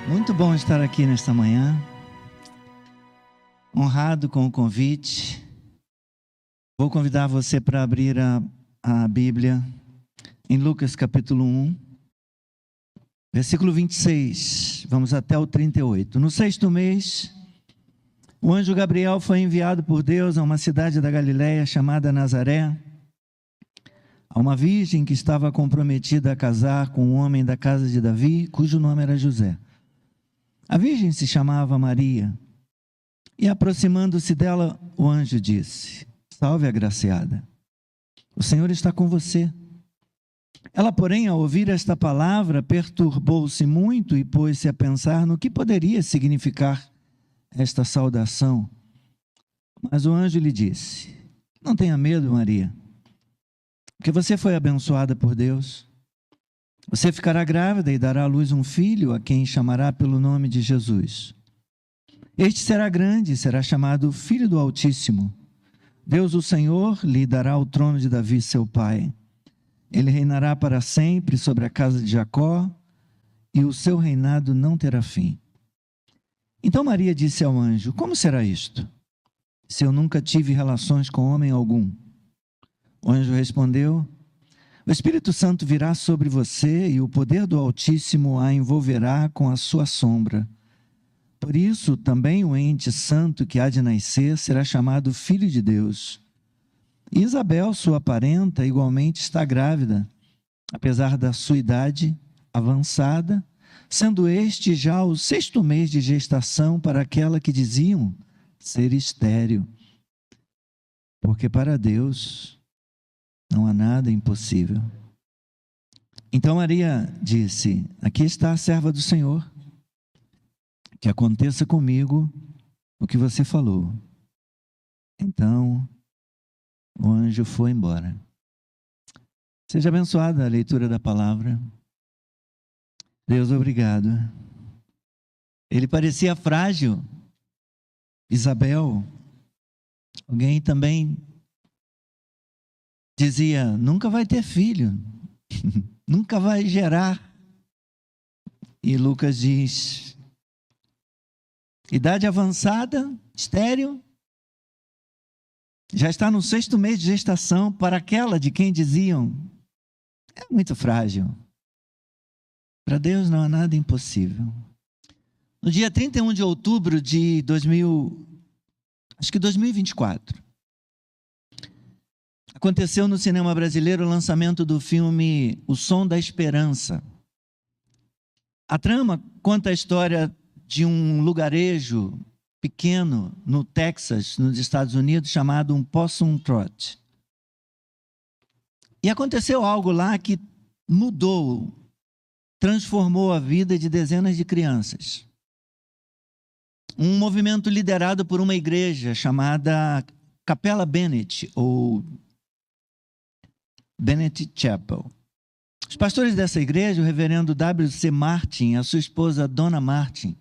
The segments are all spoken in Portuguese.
Muito bom estar aqui nesta manhã, honrado com o convite. Vou convidar você para abrir a Bíblia em Lucas capítulo 1, versículo 26, vamos até o 38. No 6º mês, o anjo Gabriel foi enviado por Deus a uma cidade da Galiléia chamada Nazaré, a uma virgem que estava comprometida a casar com um homem da casa de Davi, cujo nome era José. A virgem se chamava Maria, e aproximando-se dela, o anjo disse: Salve, agraciada, o Senhor está com você. Ela, porém, ao ouvir esta palavra, perturbou-se muito e pôs-se a pensar no que poderia significar esta saudação. Mas o anjo lhe disse: Não tenha medo, Maria, porque você foi abençoada por Deus. Você ficará grávida e dará à luz um filho, a quem chamará pelo nome de Jesus. Este será grande e será chamado Filho do Altíssimo. Deus, o Senhor, lhe dará o trono de Davi, seu pai. Ele reinará para sempre sobre a casa de Jacó, e o seu reinado não terá fim. Então Maria disse ao anjo: Como será isto, se eu nunca tive relações com homem algum? O anjo respondeu: O Espírito Santo virá sobre você e o poder do Altíssimo a envolverá com a sua sombra. Por isso, também o ente santo que há de nascer será chamado Filho de Deus. E Isabel, sua parenta, igualmente está grávida, apesar da sua idade avançada, sendo este já o 6º mês de gestação para aquela que diziam ser estéril. Porque para Deus não há nada impossível. Então Maria disse: Aqui está a serva do Senhor. Que aconteça comigo o que você falou. Então o anjo foi embora. Seja abençoada a leitura da palavra. Deus, obrigado. Ele parecia frágil. Isabel. Alguém também dizia: nunca vai ter filho, nunca vai gerar. E Lucas diz: idade avançada, estéril, já está no 6º mês de gestação para aquela de quem diziam: é muito frágil. Para Deus não há nada impossível. No dia 31 de outubro de 2024, aconteceu no cinema brasileiro o lançamento do filme O Som da Esperança. A trama conta a história de um lugarejo pequeno no Texas, nos Estados Unidos, chamado um Possum Trot. E aconteceu algo lá que mudou, transformou a vida de dezenas de crianças. Um movimento liderado por uma igreja chamada Capela Bennett, ou Bennett Chapel. Os pastores dessa igreja, o reverendo W.C. Martin e a sua esposa Donna Martin,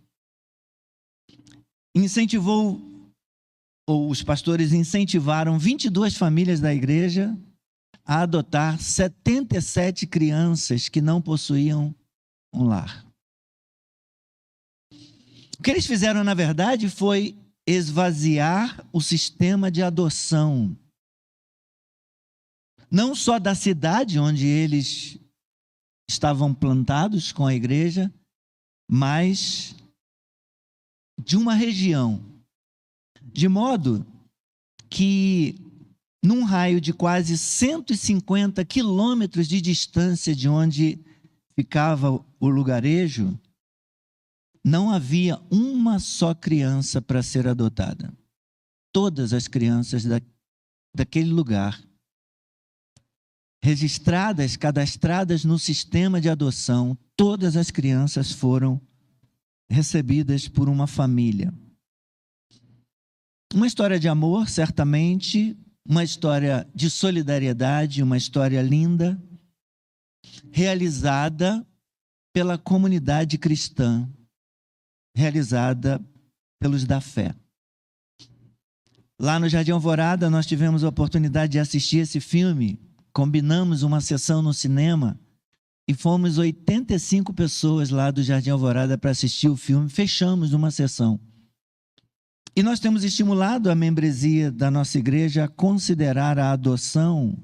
os pastores incentivaram 22 famílias da igreja a adotar 77 crianças que não possuíam um lar. O que eles fizeram, na verdade, foi esvaziar o sistema de adoção, não só da cidade onde eles estavam plantados com a igreja, mas de uma região, de modo que num raio de quase 150 quilômetros de distância de onde ficava o lugarejo, não havia uma só criança para ser adotada. Todas as crianças daquele lugar, registradas, cadastradas no sistema de adoção, todas as crianças foram recebidas por uma família. Uma história de amor, certamente, uma história de solidariedade, uma história linda, realizada pela comunidade cristã, realizada pelos da fé. Lá no Jardim Alvorada, nós tivemos a oportunidade de assistir esse filme, combinamos uma sessão no cinema, e fomos 85 pessoas lá do Jardim Alvorada para assistir o filme, fechamos uma sessão. E nós temos estimulado a membresia da nossa igreja a considerar a adoção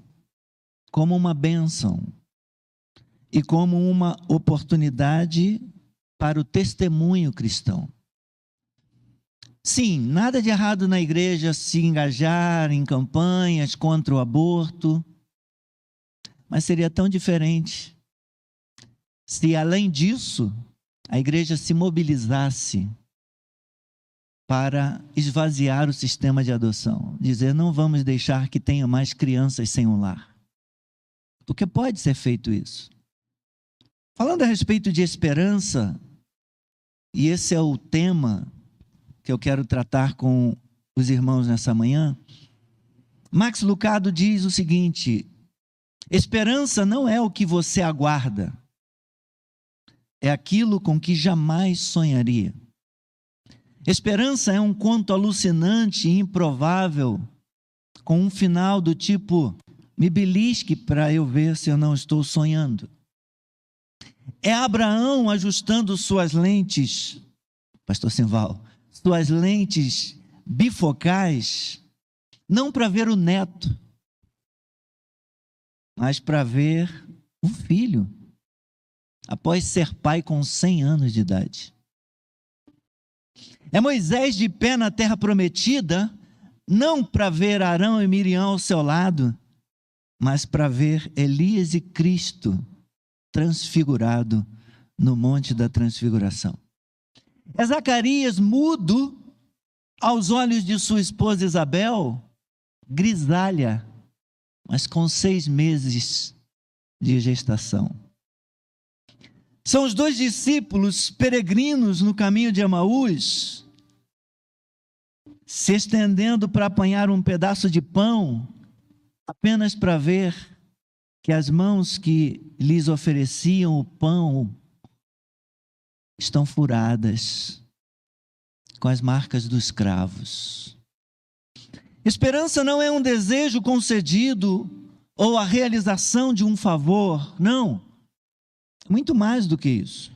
como uma bênção e como uma oportunidade para o testemunho cristão. Sim, nada de errado na igreja se engajar em campanhas contra o aborto, mas seria tão diferente se, além disso, a igreja se mobilizasse para esvaziar o sistema de adoção. Dizer, não vamos deixar que tenha mais crianças sem um lar. Porque pode ser feito isso. Falando a respeito de esperança, e esse é o tema que eu quero tratar com os irmãos nessa manhã, Max Lucado diz o seguinte: esperança não é o que você aguarda, é aquilo com que jamais sonharia. Esperança é um conto alucinante e improvável, com um final do tipo, me belisque para eu ver se eu não estou sonhando. É Abraão ajustando suas lentes, pastor Simval, suas lentes bifocais, não para ver o neto, mas para ver o filho, após ser pai com 100 anos de idade. É Moisés de pé na terra prometida, não para ver Arão e Miriam ao seu lado, mas para ver Elias e Cristo transfigurado no Monte da Transfiguração. É Zacarias mudo aos olhos de sua esposa Isabel, grisalha, mas com 6 meses de gestação. São os 2 discípulos peregrinos no caminho de Emaús, se estendendo para apanhar um pedaço de pão, apenas para ver que as mãos que lhes ofereciam o pão estão furadas com as marcas dos cravos. Esperança não é um desejo concedido ou a realização de um favor, não. Muito mais do que isso.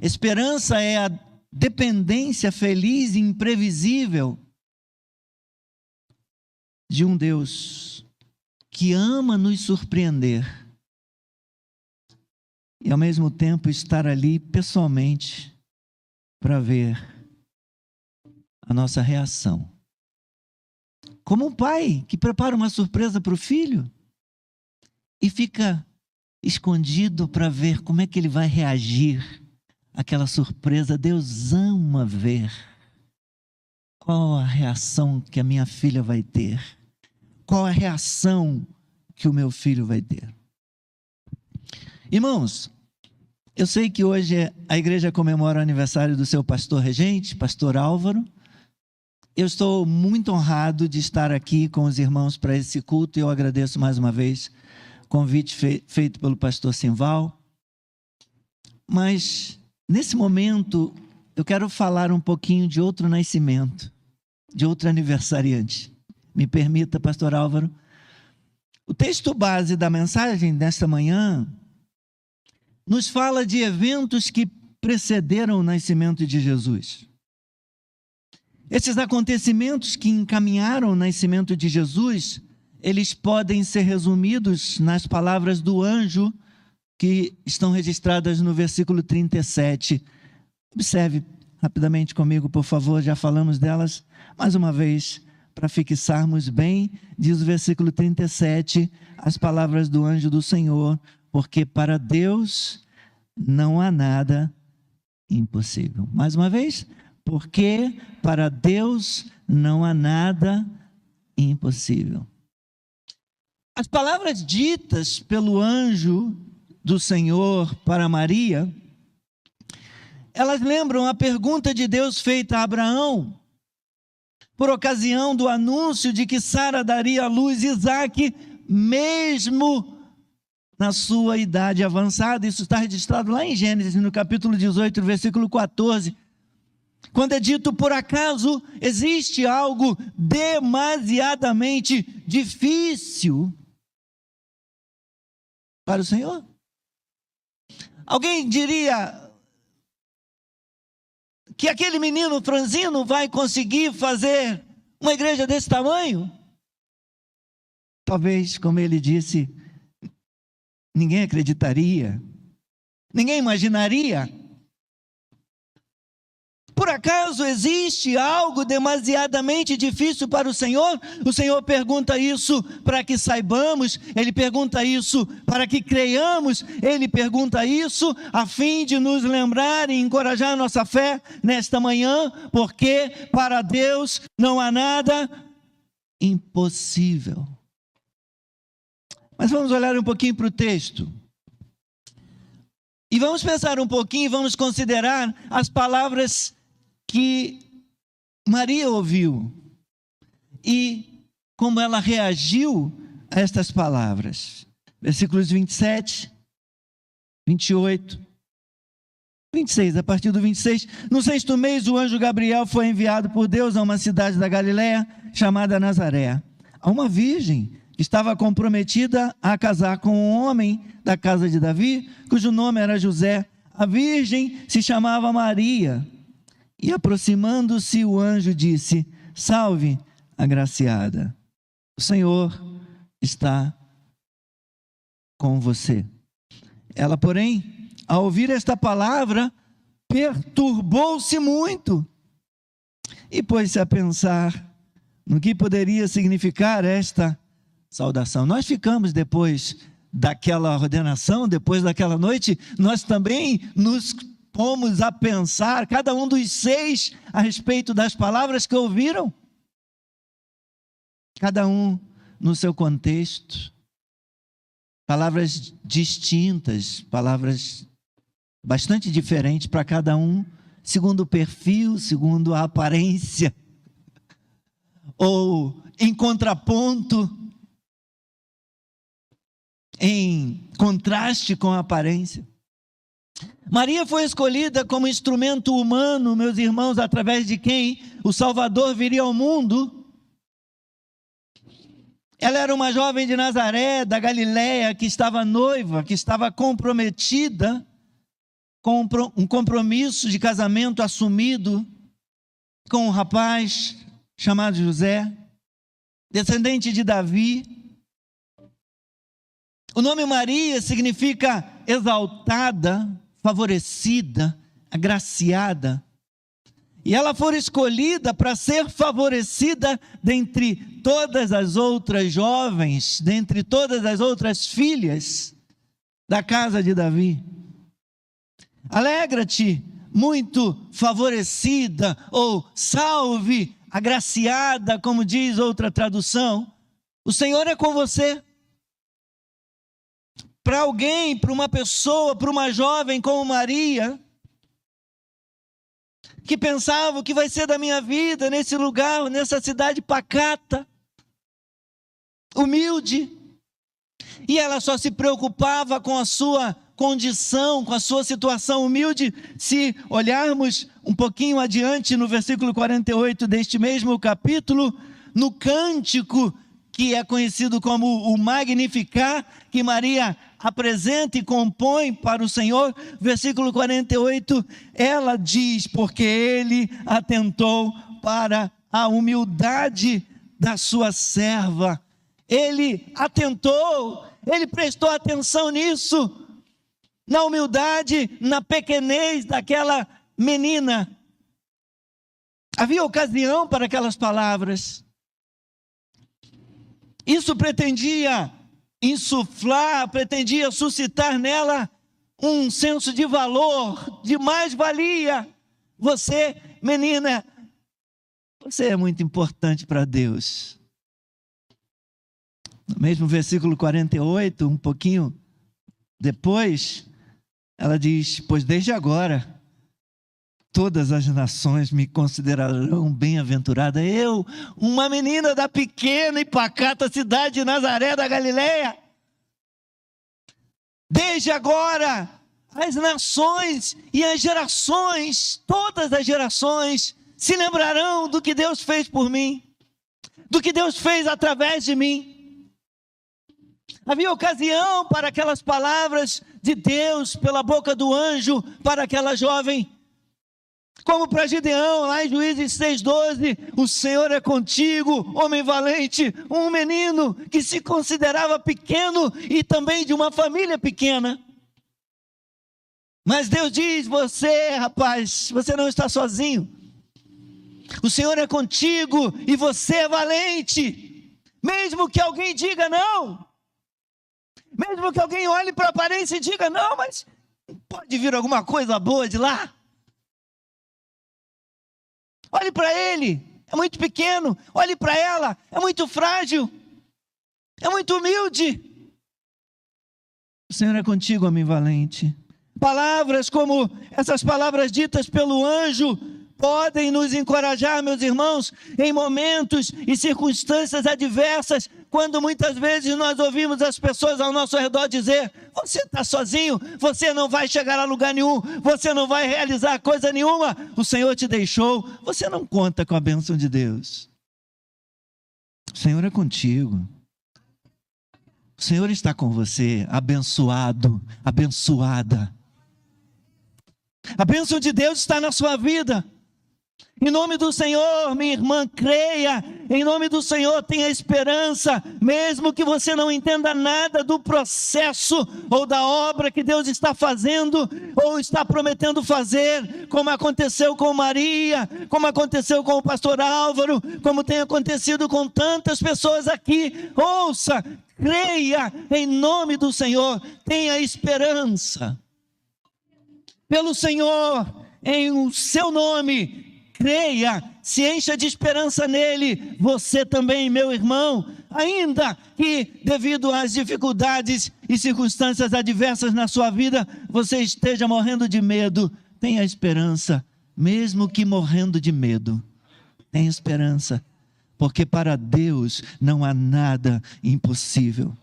Esperança é a dependência feliz e imprevisível de um Deus que ama nos surpreender e ao mesmo tempo estar ali pessoalmente para ver a nossa reação. Como um pai que prepara uma surpresa para o filho e fica escondido para ver como é que ele vai reagir àquela surpresa. Deus ama ver qual a reação que a minha filha vai ter, qual a reação que o meu filho vai ter. Irmãos, eu sei que hoje a igreja comemora o aniversário do seu pastor regente, pastor Álvaro. Eu estou muito honrado de estar aqui com os irmãos para esse culto e eu agradeço mais uma vez o convite feito pelo pastor Simval. Mas, nesse momento, eu quero falar um pouquinho de outro nascimento, de outro aniversariante. Me permita, pastor Álvaro. O texto base da mensagem desta manhã nos fala de eventos que precederam o nascimento de Jesus. Esses acontecimentos que encaminharam o nascimento de Jesus, eles podem ser resumidos nas palavras do anjo que estão registradas no versículo 37. Observe rapidamente comigo, por favor, já falamos delas mais uma vez, para fixarmos bem, diz o versículo 37, as palavras do anjo do Senhor, porque para Deus não há nada impossível. Mais uma vez, porque para Deus não há nada impossível. As palavras ditas pelo anjo do Senhor para Maria, elas lembram a pergunta de Deus feita a Abraão, por ocasião do anúncio de que Sara daria à luz Isaque, mesmo na sua idade avançada. Isso está registrado lá em Gênesis, no capítulo 18, versículo 14. Quando é dito, por acaso existe algo demasiadamente difícil para o Senhor? Alguém diria que aquele menino franzino vai conseguir fazer uma igreja desse tamanho? Talvez, como ele disse, ninguém acreditaria, ninguém imaginaria. Por acaso existe algo demasiadamente difícil para o Senhor? O Senhor pergunta isso para que saibamos, Ele pergunta isso para que creiamos, Ele pergunta isso a fim de nos lembrar e encorajar a nossa fé nesta manhã, porque para Deus não há nada impossível. Mas vamos olhar um pouquinho para o texto. E vamos pensar um pouquinho, vamos considerar as palavras que Maria ouviu e como ela reagiu a estas palavras. Versículos 27, 28, 26, a partir do 26. No 6º mês, o anjo Gabriel foi enviado por Deus a uma cidade da Galiléia, chamada Nazaré, a uma virgem que estava comprometida a casar com um homem da casa de Davi, cujo nome era José. A virgem se chamava Maria. E aproximando-se, o anjo disse: Salve, agraciada, o Senhor está com você. Ela, porém, ao ouvir esta palavra, perturbou-se muito e pôs-se a pensar no que poderia significar esta saudação. Nós ficamos depois daquela ordenação, depois daquela noite, nós também nos pomos a pensar, cada um dos 6, a respeito das palavras que ouviram. Cada um no seu contexto. Palavras distintas, palavras bastante diferentes para cada um, segundo o perfil, segundo a aparência, ou em contraponto, em contraste com a aparência. Maria foi escolhida como instrumento humano, meus irmãos, através de quem o Salvador viria ao mundo. Ela era uma jovem de Nazaré, da Galiléia, que estava noiva, que estava comprometida com um compromisso de casamento assumido com um rapaz chamado José, descendente de Davi. O nome Maria significa exaltada, favorecida, agraciada. E ela foi escolhida para ser favorecida dentre todas as outras jovens, dentre todas as outras filhas da casa de Davi. Alegra-te, muito favorecida, ou salve, agraciada, como diz outra tradução. O Senhor é com você. Para alguém, para uma pessoa, para uma jovem como Maria, que pensava o que vai ser da minha vida nesse lugar, nessa cidade pacata, humilde, e ela só se preocupava com a sua condição, com a sua situação humilde. Se olharmos um pouquinho adiante no versículo 48 deste mesmo capítulo, no cântico que é conhecido como o Magnificat, que Maria apresenta e compõe para o Senhor, versículo 48, ela diz: porque ele atentou para a humildade da sua serva. Ele atentou, ele prestou atenção nisso, na humildade, na pequenez daquela menina. Havia ocasião para aquelas palavras. Isso pretendia insuflar, pretendia suscitar nela um senso de valor, de mais-valia. Você, menina, você é muito importante para Deus. No mesmo versículo 48, um pouquinho depois, ela diz: pois desde agora todas as nações me considerarão bem-aventurada. Eu, uma menina da pequena e pacata cidade de Nazaré da Galiléia. Desde agora, as nações e as gerações, todas as gerações, se lembrarão do que Deus fez por mim, do que Deus fez através de mim. Havia ocasião para aquelas palavras de Deus pela boca do anjo para aquela jovem. Como para Gideão, lá em Juízes 6,12, o Senhor é contigo, homem valente, um menino que se considerava pequeno e também de uma família pequena. Mas Deus diz, você, rapaz, você não está sozinho. O Senhor é contigo e você é valente. Mesmo que alguém diga não. Mesmo que alguém olhe para a aparência e diga, não, mas pode vir alguma coisa boa de lá. Olhe para ele, é muito pequeno. Olhe para ela, é muito frágil. É muito humilde. O Senhor é contigo, homem valente. Palavras como essas palavras ditas pelo anjo podem nos encorajar, meus irmãos, em momentos e circunstâncias adversas, quando muitas vezes nós ouvimos as pessoas ao nosso redor dizer, você está sozinho, você não vai chegar a lugar nenhum, você não vai realizar coisa nenhuma, o Senhor te deixou, você não conta com a bênção de Deus. O Senhor é contigo. O Senhor está com você, abençoado, abençoada. A bênção de Deus está na sua vida. Em nome do Senhor, minha irmã, creia. Em nome do Senhor, tenha esperança. Mesmo que você não entenda nada do processo ou da obra que Deus está fazendo ou está prometendo fazer, como aconteceu com Maria, como aconteceu com o pastor Álvaro, como tem acontecido com tantas pessoas aqui. Ouça, creia em nome do Senhor. Tenha esperança. Pelo Senhor, em o seu nome, creia, se encha de esperança nele, você também, meu irmão, ainda que devido às dificuldades e circunstâncias adversas na sua vida, você esteja morrendo de medo, tenha esperança, mesmo que morrendo de medo, tenha esperança, porque para Deus não há nada impossível.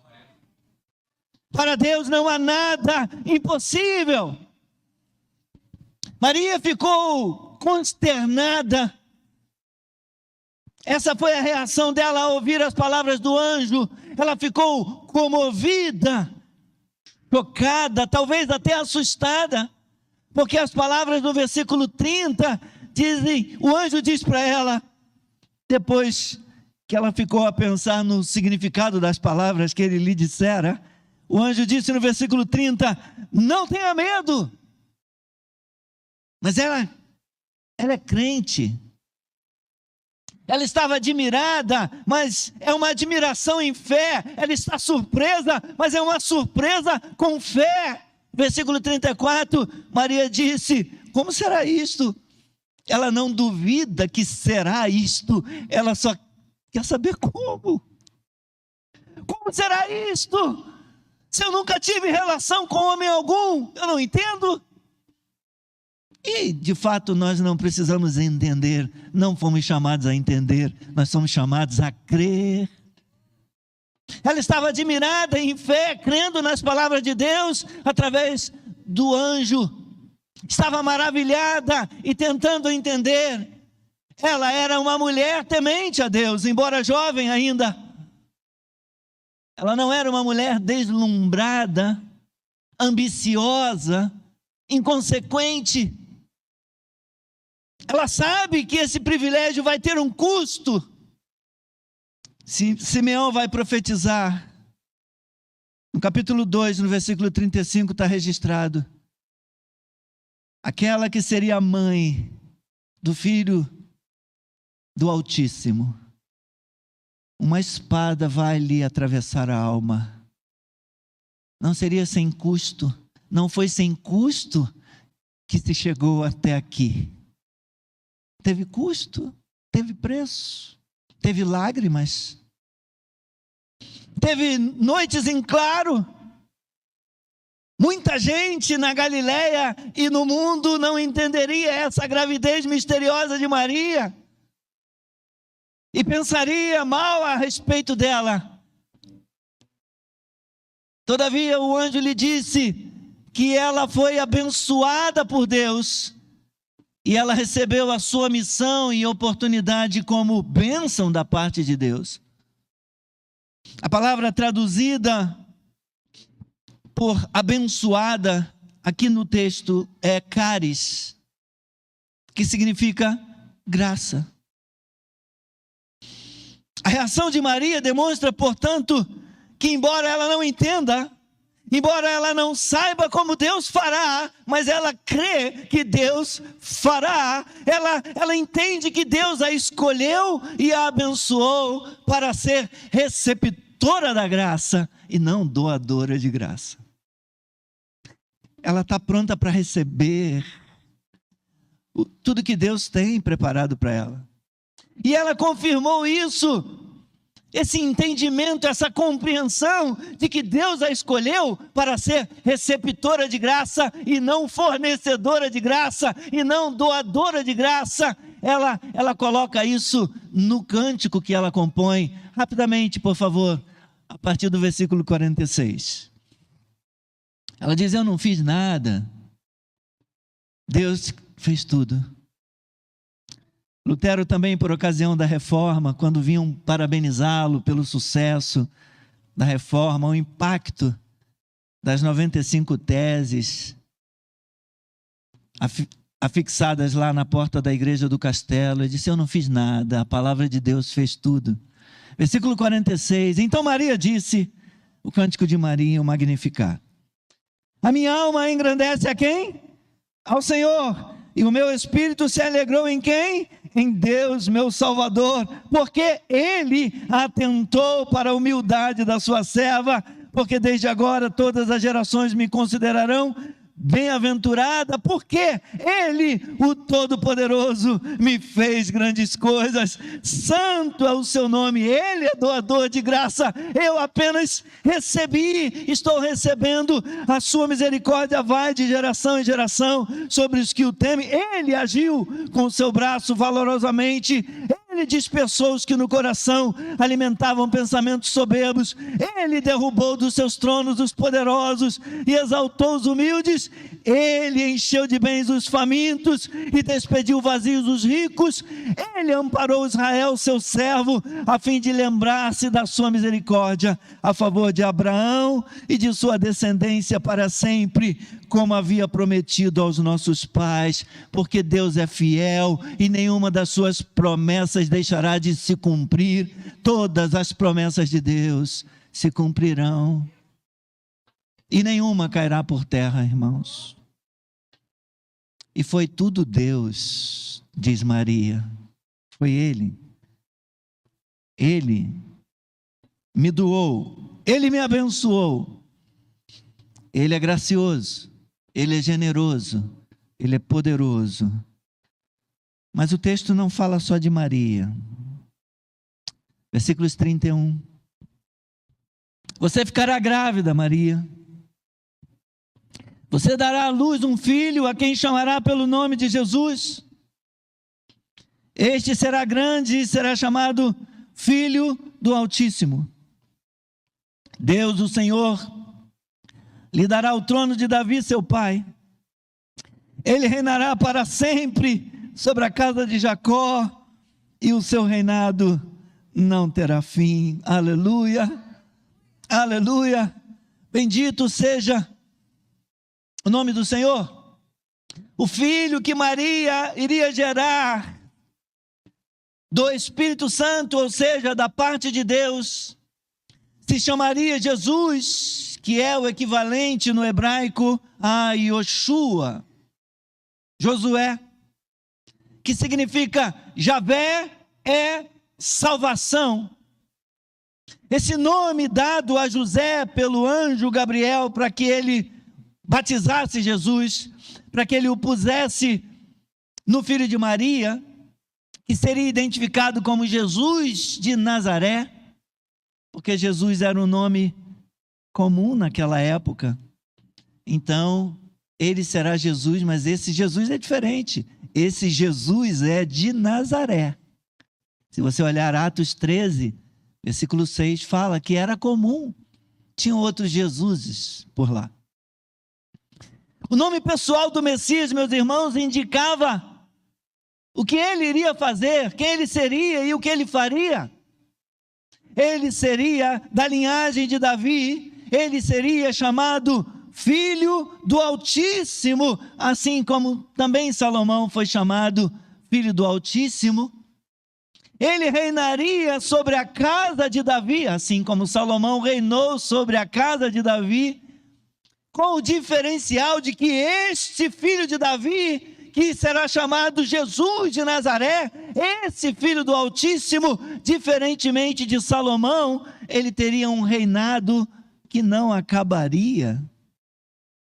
Para Deus não há nada impossível. Maria ficou consternada. Essa foi a reação dela ao ouvir as palavras do anjo. Ela ficou comovida, chocada, talvez até assustada, porque as palavras do versículo 30 dizem, o anjo diz para ela, depois que ela ficou a pensar no significado das palavras que ele lhe dissera, o anjo disse no versículo 30, não tenha medo. Mas ela é crente. Ela estava admirada, mas é uma admiração em fé. Ela está surpresa, mas é uma surpresa com fé. Versículo 34, Maria disse, como será isto? Ela não duvida que será isto, ela só quer saber como. Como será isto? Se eu nunca tive relação com homem algum, eu não entendo. E, de fato, nós não precisamos entender, não fomos chamados a entender, nós somos chamados a crer. Ela estava admirada em fé, crendo nas palavras de Deus, através do anjo. Estava maravilhada e tentando entender. Ela era uma mulher temente a Deus, embora jovem ainda. Ela não era uma mulher deslumbrada, ambiciosa, inconsequente. Ela sabe que esse privilégio vai ter um custo. Simeão vai profetizar. No capítulo 2, no versículo 35, está registrado. Aquela que seria a mãe do filho do Altíssimo. Uma espada vai lhe atravessar a alma. Não seria sem custo. Não foi sem custo que se chegou até aqui. Teve custo, teve preço, teve lágrimas, teve noites em claro. Muita gente na Galileia e no mundo não entenderia essa gravidez misteriosa de Maria e pensaria mal a respeito dela. Todavia o anjo lhe disse que ela foi abençoada por Deus. E ela recebeu a sua missão e oportunidade como bênção da parte de Deus. A palavra traduzida por abençoada, aqui no texto é caris, que significa graça. A reação de Maria demonstra, portanto, que embora ela não entenda, embora ela não saiba como Deus fará, mas ela crê que Deus fará. Ela entende que Deus a escolheu e a abençoou para ser receptora da graça e não doadora de graça. Ela está pronta para receber tudo que Deus tem preparado para ela. E ela confirmou isso, esse entendimento, essa compreensão de que Deus a escolheu para ser receptora de graça e não fornecedora de graça e não doadora de graça. Ela coloca isso no cântico que ela compõe. Rapidamente, por favor, a partir do versículo 46. Ela diz: eu não fiz nada, Deus fez tudo. Lutero também, por ocasião da reforma, quando vinham parabenizá-lo pelo sucesso da reforma, o impacto das 95 teses afixadas lá na porta da igreja do castelo, ele disse: eu não fiz nada, a palavra de Deus fez tudo. Versículo 46, então Maria disse, o cântico de Maria, o Magnificat: a minha alma engrandece a quem? Ao Senhor, e o meu espírito se alegrou em quem? Em Deus, meu Salvador, porque Ele atentou para a humildade da sua serva, porque desde agora todas as gerações me considerarão bem-aventurada, porque Ele, o Todo-Poderoso, me fez grandes coisas. Santo é o seu nome, Ele é doador de graça, eu apenas recebi, estou recebendo, a sua misericórdia vai de geração em geração sobre os que o temem. Ele agiu com o seu braço valorosamente, Ele dispersou os que no coração alimentavam pensamentos soberbos, Ele derrubou dos seus tronos os poderosos e exaltou os humildes. Ele encheu de bens os famintos e despediu vazios os ricos. Ele amparou Israel, seu servo, a fim de lembrar-se da sua misericórdia a favor de Abraão e de sua descendência para sempre, como havia prometido aos nossos pais, porque Deus é fiel e nenhuma das suas promessas deixará de se cumprir. Todas as promessas de Deus se cumprirão e nenhuma cairá por terra, irmãos. E foi tudo Deus, diz Maria, foi Ele. Ele me doou, Ele me abençoou. Ele é gracioso, Ele é generoso, Ele é poderoso. Mas o texto não fala só de Maria. Versículos 31. Você ficará grávida, Maria. Você dará à luz um filho, a quem chamará pelo nome de Jesus. Este será grande e será chamado Filho do Altíssimo. Deus, o Senhor, lhe dará o trono de Davi, seu pai. Ele reinará para sempre sobre a casa de Jacó, e o seu reinado não terá fim. Aleluia, aleluia. Bendito seja o nome do Senhor. O filho que Maria iria gerar do Espírito Santo, ou seja, da parte de Deus, se chamaria Jesus, que é o equivalente no hebraico a Yoshua, Josué, que significa Javé é salvação. Esse nome dado a José pelo anjo Gabriel para que ele batizasse Jesus, para que ele o pusesse no filho de Maria, que seria identificado como Jesus de Nazaré, porque Jesus era um nome comum naquela época. Então, ele será Jesus, mas esse Jesus é diferente. Esse Jesus é de Nazaré. Se você olhar Atos 13, versículo 6, fala que era comum, tinham outros Jesuses por lá. O nome pessoal do Messias, meus irmãos, indicava o que ele iria fazer, quem ele seria e o que ele faria. Ele seria da linhagem de Davi ele seria chamado Filho do Altíssimo, assim como também Salomão foi chamado Filho do Altíssimo. Ele reinaria sobre a casa de Davi, assim como Salomão reinou sobre a casa de Davi, com o diferencial de que este filho de Davi, que será chamado Jesus de Nazaré, esse filho do Altíssimo, diferentemente de Salomão, ele teria um reinado que não acabaria.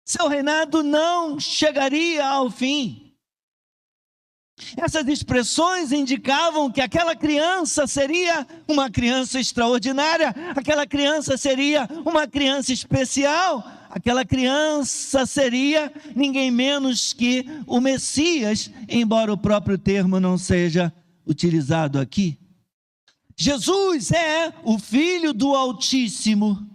Seu reinado não chegaria ao fim. Essas expressões indicavam que aquela criança seria uma criança extraordinária, aquela criança seria uma criança especial, aquela criança seria ninguém menos que o Messias, embora o próprio termo não seja utilizado aqui. Jesus é o Filho do Altíssimo.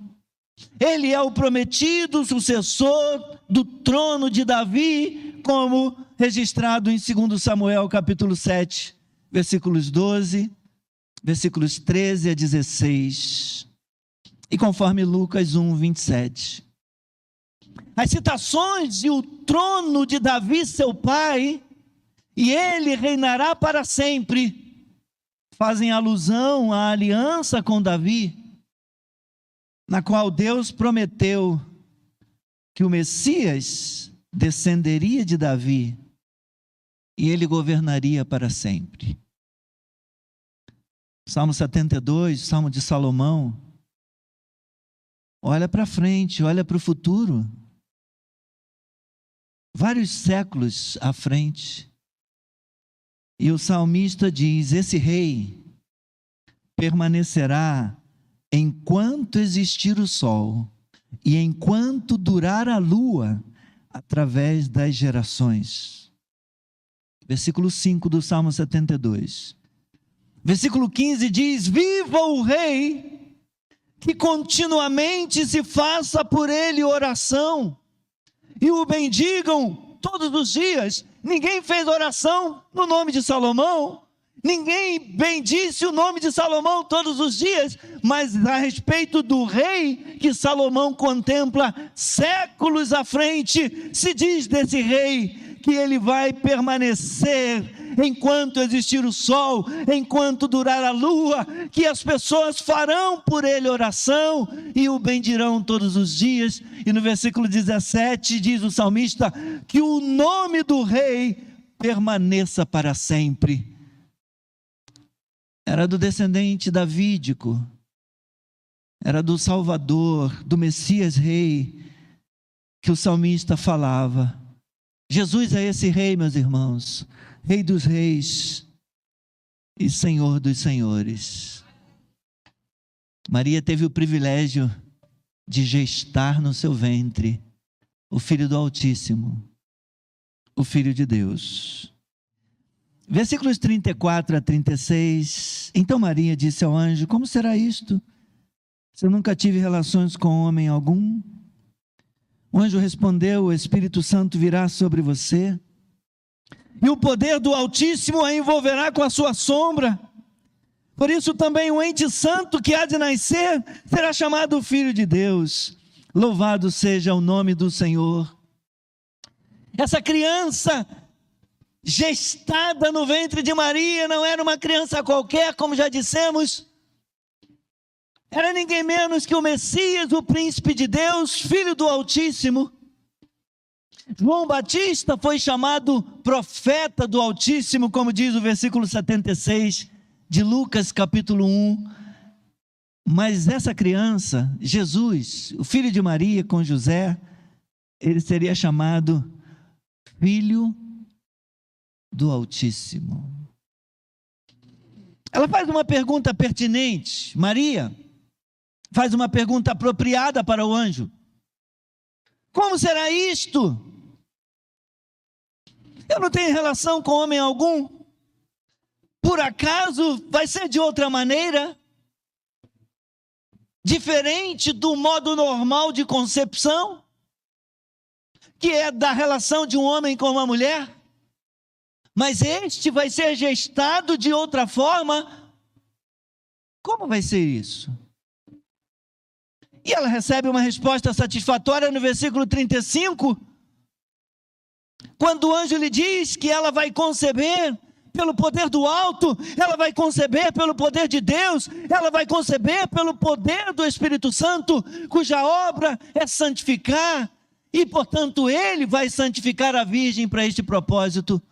Ele é o prometido sucessor do trono de Davi, como registrado em 2 Samuel capítulo 7, versículos 12, versículos 13 a 16, e conforme Lucas 1, 27. As citações de o trono de Davi, seu pai, e ele reinará para sempre, fazem alusão à aliança com Davi, na qual Deus prometeu que o Messias descenderia de Davi e ele governaria para sempre. Salmo 72, Salmo de Salomão, olha para frente, olha para o futuro, vários séculos à frente, e o salmista diz: esse rei permanecerá enquanto existir o sol e enquanto durar a lua, através das gerações. Versículo 5 do Salmo 72. Versículo 15 diz: viva o rei, que continuamente se faça por ele oração, e o bendigam todos os dias. Ninguém fez oração no nome de Salomão, ninguém bendisse o nome de Salomão todos os dias, mas a respeito do rei que Salomão contempla séculos à frente, se diz desse rei que ele vai permanecer enquanto existir o sol, enquanto durar a lua, que as pessoas farão por ele oração e o bendirão todos os dias. E no versículo 17 diz o salmista que o nome do rei permaneça para sempre. Era do descendente davídico, era do Salvador, do Messias Rei, que o salmista falava. Jesus é esse Rei, meus irmãos, Rei dos reis e Senhor dos senhores. Maria teve o privilégio de gestar no seu ventre o Filho do Altíssimo, o Filho de Deus. Versículos 34 a 36. Então Maria disse ao anjo: como será isto? Se eu nunca tive relações com homem algum. O anjo respondeu: o Espírito Santo virá sobre você, e o poder do Altíssimo a envolverá com a sua sombra. Por isso também o ente santo que há de nascer será chamado Filho de Deus. Louvado seja o nome do Senhor. Essa criança gestada no ventre de Maria não era uma criança qualquer, como já dissemos. Era ninguém menos que o Messias, o príncipe de Deus, Filho do Altíssimo. João Batista foi chamado profeta do Altíssimo, como diz o versículo 76 de Lucas capítulo 1. Mas essa criança, Jesus, o filho de Maria com José, ele seria chamado Filho do Altíssimo. Ela faz uma pergunta pertinente. Maria faz uma pergunta apropriada para o anjo: como será isto? Eu não tenho relação com homem algum. Por acaso vai ser de outra maneira? Diferente do modo normal de concepção, que é da relação de um homem com uma mulher? Mas este vai ser gestado de outra forma? Como vai ser isso? E ela recebe uma resposta satisfatória no versículo 35, quando o anjo lhe diz que ela vai conceber pelo poder do alto, ela vai conceber pelo poder de Deus, ela vai conceber pelo poder do Espírito Santo, cuja obra é santificar, e portanto ele vai santificar a virgem para este propósito.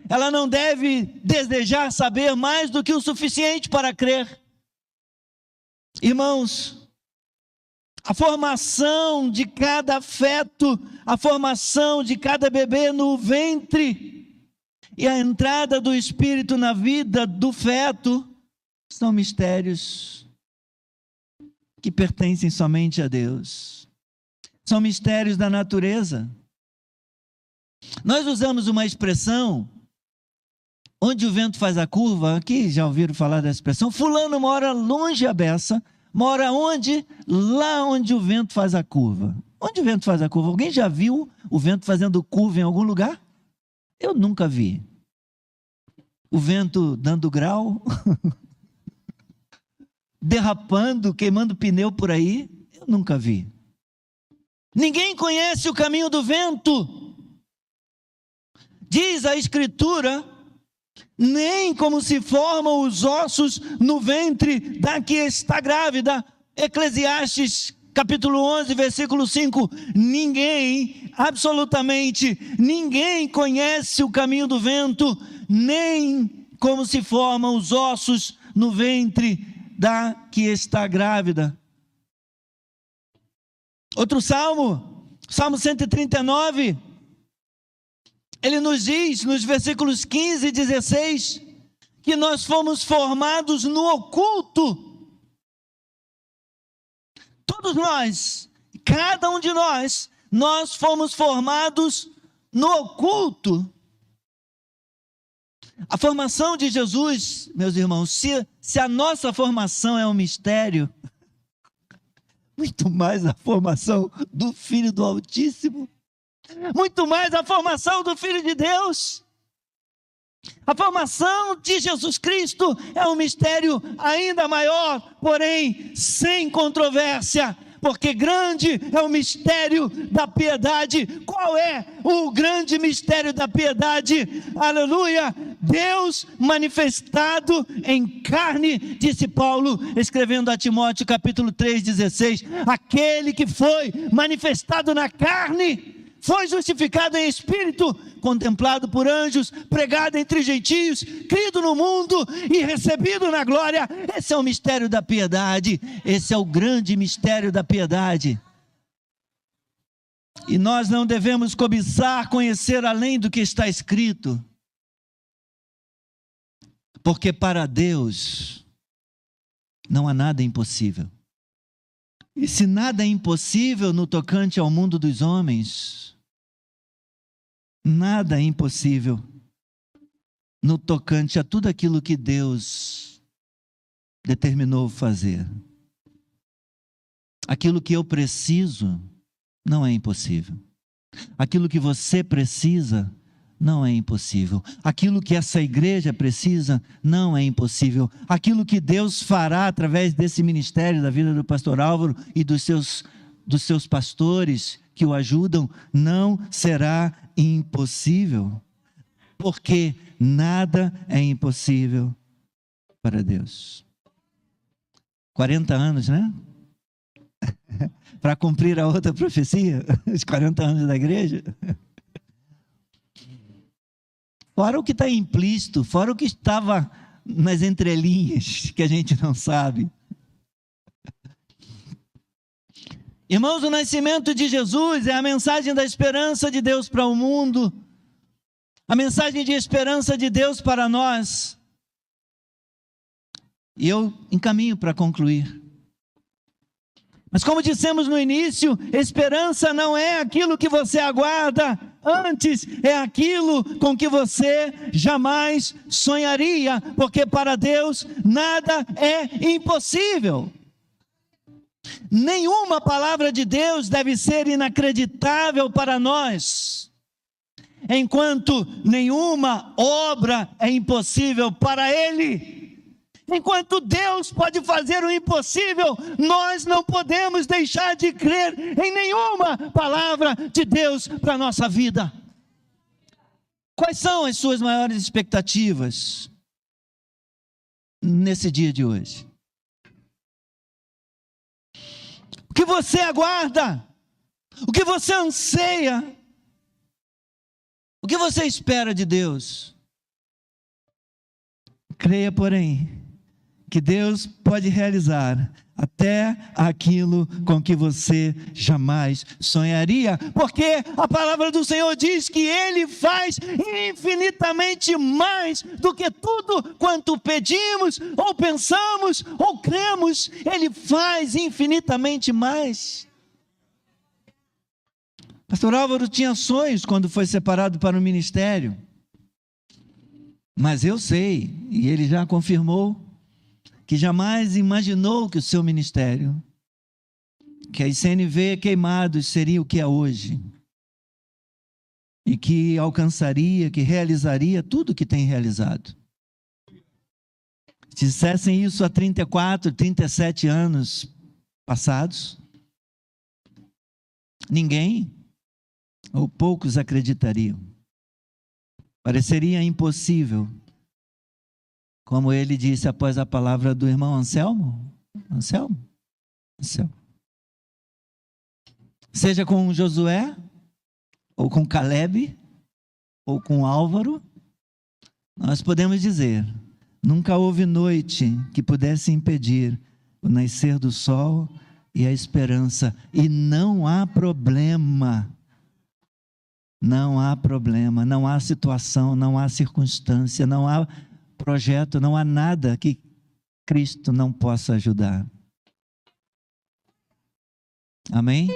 Ela não deve desejar saber mais do que o suficiente para crer. Irmãos, a formação de cada feto, a formação de cada bebê no ventre e a entrada do Espírito na vida do feto são mistérios que pertencem somente a Deus. São mistérios da natureza. Nós usamos uma expressão, onde o vento faz a curva, aqui já ouviram falar dessa expressão? Fulano mora longe a beça, mora onde? Lá onde o vento faz a curva. Onde o vento faz a curva? Alguém já viu o vento fazendo curva em algum lugar? Eu nunca vi. O vento dando grau, derrapando, queimando pneu por aí, eu nunca vi. Ninguém conhece o caminho do vento. Diz a Escritura, nem como se formam os ossos no ventre da que está grávida. Eclesiastes capítulo 11, versículo 5. Ninguém, absolutamente ninguém conhece o caminho do vento, nem como se formam os ossos no ventre da que está grávida. Outro salmo, Salmo 139, ele nos diz, nos versículos 15 e 16, que nós fomos formados no oculto. Todos nós, cada um de nós fomos formados no oculto. A formação de Jesus, meus irmãos, se a nossa formação é um mistério, muito mais a formação do Filho do Altíssimo, muito mais a formação do Filho de Deus. A formação de Jesus Cristo é um mistério ainda maior, porém sem controvérsia, porque grande é o mistério da piedade. Qual é o grande mistério da piedade? Aleluia! Deus manifestado em carne, disse Paulo, escrevendo a Timóteo capítulo 3,16, aquele que foi manifestado na carne, foi justificado em espírito, contemplado por anjos, pregado entre gentios, crido no mundo e recebido na glória. Esse é o mistério da piedade, esse é o grande mistério da piedade. E nós não devemos cobiçar conhecer além do que está escrito, porque para Deus não há nada impossível. E se nada é impossível no tocante ao mundo dos homens, nada é impossível no tocante a tudo aquilo que Deus determinou fazer. Aquilo que eu preciso não é impossível. Aquilo que você precisa não é impossível. Aquilo que essa igreja precisa não é impossível. Aquilo que Deus fará através desse ministério da vida do pastor Álvaro e dos seus pastores que o ajudam não será impossível, porque nada é impossível para Deus. 40 anos, né? Para cumprir a outra profecia, os 40 anos da igreja. Fora o que está implícito, fora o que estava nas entrelinhas, que a gente não sabe. Irmãos, o nascimento de Jesus é a mensagem da esperança de Deus para o mundo, a mensagem de esperança de Deus para nós. E eu encaminho para concluir. Mas como dissemos no início, esperança não é aquilo que você aguarda, antes é aquilo com que você jamais sonharia, porque para Deus nada é impossível. Nenhuma palavra de Deus deve ser inacreditável para nós, enquanto nenhuma obra é impossível para Ele. Enquanto Deus pode fazer o impossível, nós não podemos deixar de crer em nenhuma palavra de Deus para a nossa vida. Quais são as suas maiores expectativas nesse dia de hoje? O que você aguarda? O que você anseia? O que você espera de Deus? Creia, porém, que Deus pode realizar até aquilo com que você jamais sonharia, porque a palavra do Senhor diz que Ele faz infinitamente mais do que tudo quanto pedimos, ou pensamos, ou cremos. Ele faz infinitamente mais. Pastor Álvaro tinha sonhos quando foi separado para o ministério, mas eu sei, e ele já confirmou, que jamais imaginou que o seu ministério, que a ICNV Queimados seria o que é hoje, e que alcançaria, que realizaria tudo o que tem realizado. Se dissessem isso há 34, 37 anos passados, ninguém ou poucos acreditariam. Pareceria impossível, como ele disse após a palavra do irmão Anselmo. Seja com Josué, ou com Caleb, ou com Álvaro, nós podemos dizer: nunca houve noite que pudesse impedir o nascer do sol e a esperança. E não há problema. Não há problema, não há situação, não há circunstância, não há projeto, não há nada que Cristo não possa ajudar. Amém?